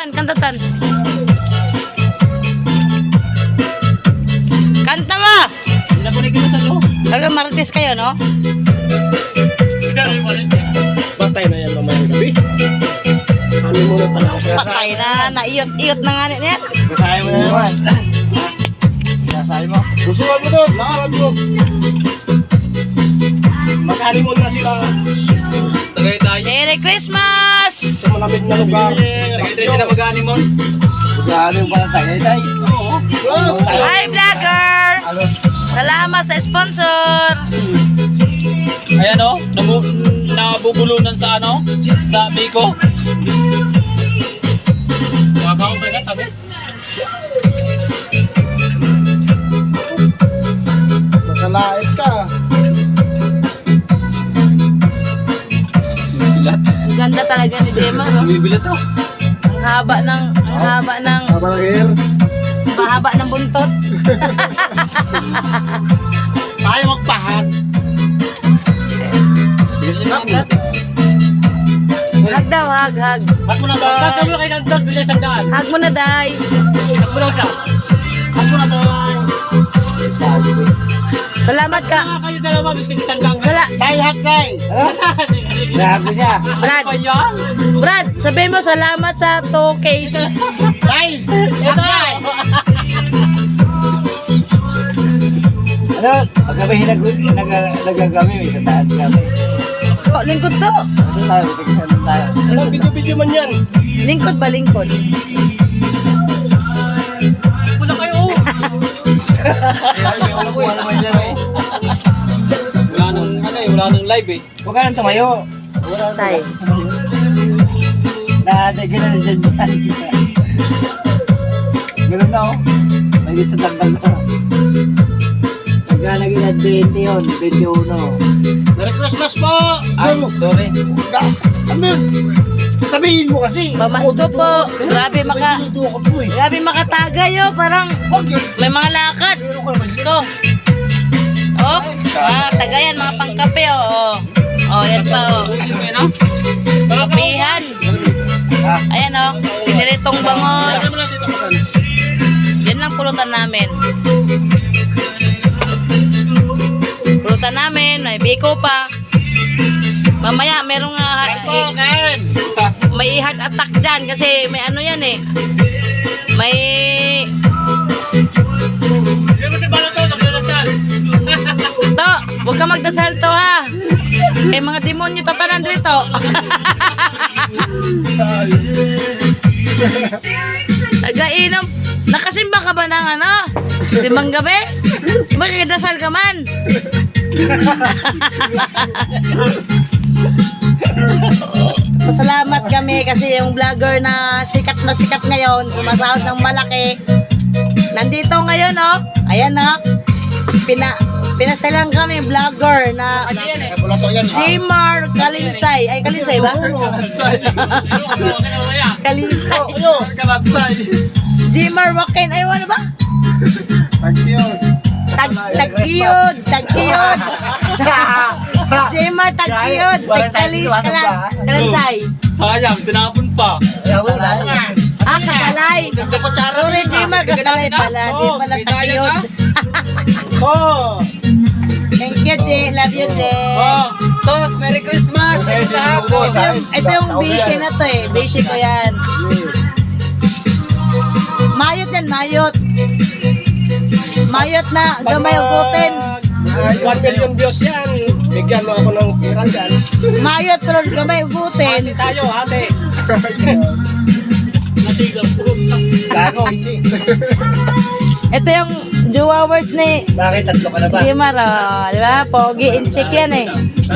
Kanta tan. Kanta mo! Hindi na po na kinasal, no? Talaga marites kayo, no? Patay na yan mamayang gabi. Ano mo na pala siya? Patay na, naiyot-iyot na nga niya. Kasaya mo na naman. Kasaya mo. Gustuhan mo doon. Lakaran mo. Mag-honeymoon na sila. Tagay tayo. Merry Christmas! Sa malamig na lugar. Tagay tayo sila mag-honeymoon. Mag-honeymoon pa ng tagaytay. Oo. Hi, vlogger! Salamat sa sponsor! Ayan o, nabubulunan sa ano? Sa Biko. Makakaon pa na, tabi. Makalait ka. Bibilat. Ang ganda talaga ni Gemma, no? Bibilat o. Ang haba ng Habang hair. mahaba ng buntot. Tayo magpahat. Bibilat. Hag daw, hag. Ba't mo na tayo? Katabi kayo ng dot, bilang sandaan. Hag mo na, day. Ako lang siya. Ba't mo na tayo? Salamat ka. Kayo dalawa, bilang sandaan. Tayo hak tayo. Lahat mo siya. Brad, Ano yan? Brad, sabihin mo salamat sa 2 case. Tayo. Hak tayo. Ano? Pagkabi nagagami sa saan kami. Oh, lingkod to. Ano tayo? Ano tayo? Ano? Video man yan. Lingkod ba, lingkod? Wala kayo. Wala naman yan eh. Wala nang, ano eh, wala nang live eh. Huwag ka nang tumayo. Wala nang Tay. tumayo. Nadagyan na dyan dyan. Ganun na oh. Nagit sa tanggal na. Pagka naging at 20 yun, 21. Merry Christmas po! Ay, sorry. Amin! Sabihin mo kasi. Pamasko po. Grabe Dudukot mo eh. grabe makatagay, oh. Parang Huwag yan. may mga lakad. Meron ka naman dito. Ito. Oh, tagayan, mga pangkape, oh. Oh, yan pa, oh. Usin mo yun, ha? Kapihan. Ah, Ayan, oh. Piniritong bangos. Lagyan mo lang dito, Franz. Yan lang pulutan namin. Pulutan namin, may biko pa. Mamaya, merong may heart attack dyan kasi may ano yan eh. May... Hindi mo ba na ito? Naglalasal. To, huwag ka magdasal to ha. Eh mga demonyo tatanan dito. Nagainom. Nakasimba ka ba ng ano? Simbang gabi? Magdasal ka man. Pasalamat kami kasi yung vlogger na sikat ngayon, sumasahod ng malaki. Nandito ngayon, oh. Ayan, oh. Pinasalang kami vlogger na wala to yan. Jmar Kalinsay. Ay, Kalinsay ba? Kalinsay. Kalatsay. Jmar Wakin. Ay, ano ba? Thank you. Tagkiyod. Jmar Tagkiyod. Kalinsay. Sayang, tinapon pa. Ah, kasalay. Sorry, Jmar. Kasalay pala. Di pala Tagkiyod. Oh! Thank you, Jay. Love you, Jay. Oh, Tos, Merry Christmas! Sa inyo lahat. Ito yung bishi na to eh. Bishi ko yan. Mayot yan, mayot. Mayot na gamay ugutin. 1 million views yan. Bigyan mo ako ng pira dyan. Mayot pero gamay ugutin. Tayo, ate. Gago, hindi. Ito yung Jewawers ni Bakit? Tatlo ka na ba? Jimar, oh, di ba? Pogi, in-check yan eh.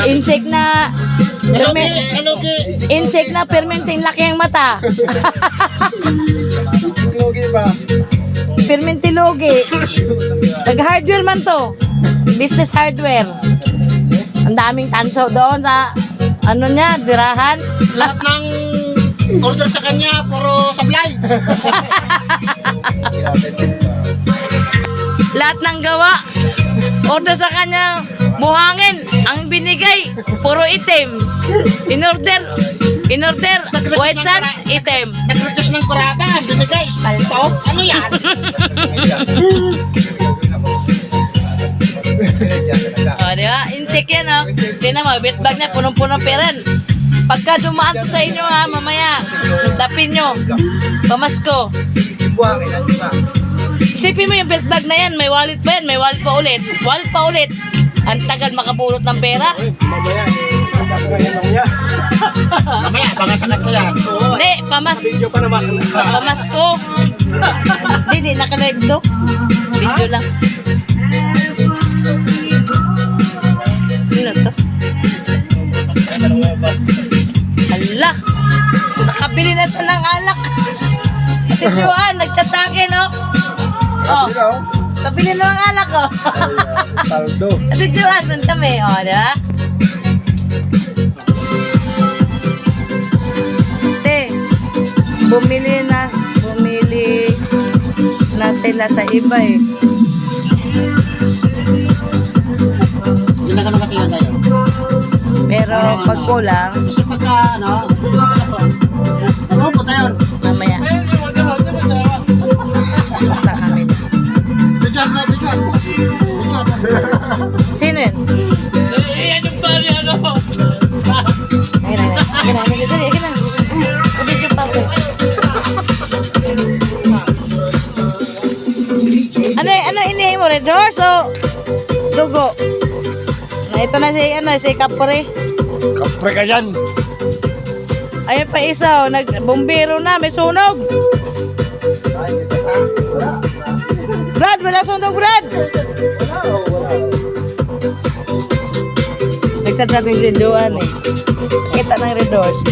In-check na in-check na permenting laki ang mata. Logi ba? Permenti logi. Nag-hardware man to. Business hardware. Ang daming tanso doon sa ano niya, dirahan. Lahat ng order sa kanya, puro sablay. Lahat ng gawa. Order sa kanya, buhangin. Ang binigay, puro itim. In order, white sand, itim. Nag-request ng kurate. ka, espalto? Ano yan? O, di ba? In-check yan, o. Tingnan mo, bit bag niya, punong-punong peran. Pagka dumaan to sa inyo, ha, mamaya, tapin nyo. Pamasko. Isipin mo yung belt bag na yan, may wallet pa yan, may wallet pa ulit. Wallet pa ulit. Ang tagal makapulot ng pera. Mamaya, baka sakat ko yan. Hindi, pamasko. Hindi, nakalive to. Video lang. Ano to? Hala! Nakabili na siya ng alak. Si Joan, nag-chat sa akin, oh. Oh, kabili na ng alak, oh. Paldo. Si Joan, friend kami, oh, di ba? Te, bumili na sila sa iba, eh. Yun na kami katilan tayo. Pero pag kulang, Kasi pagka, ano po tayo? mamaya. Punta kami. Richard. Sino yun? Yan yung pari, ano? Ano inihin mo? Red horse o dugo? Ito na si Kapre. Kapre ka yan. Ayun pa isa, nagbombero na, may sunog. Brad, wala sunog, Brad. Nagchat natin si Joan, eh. Kita ng Red Horse.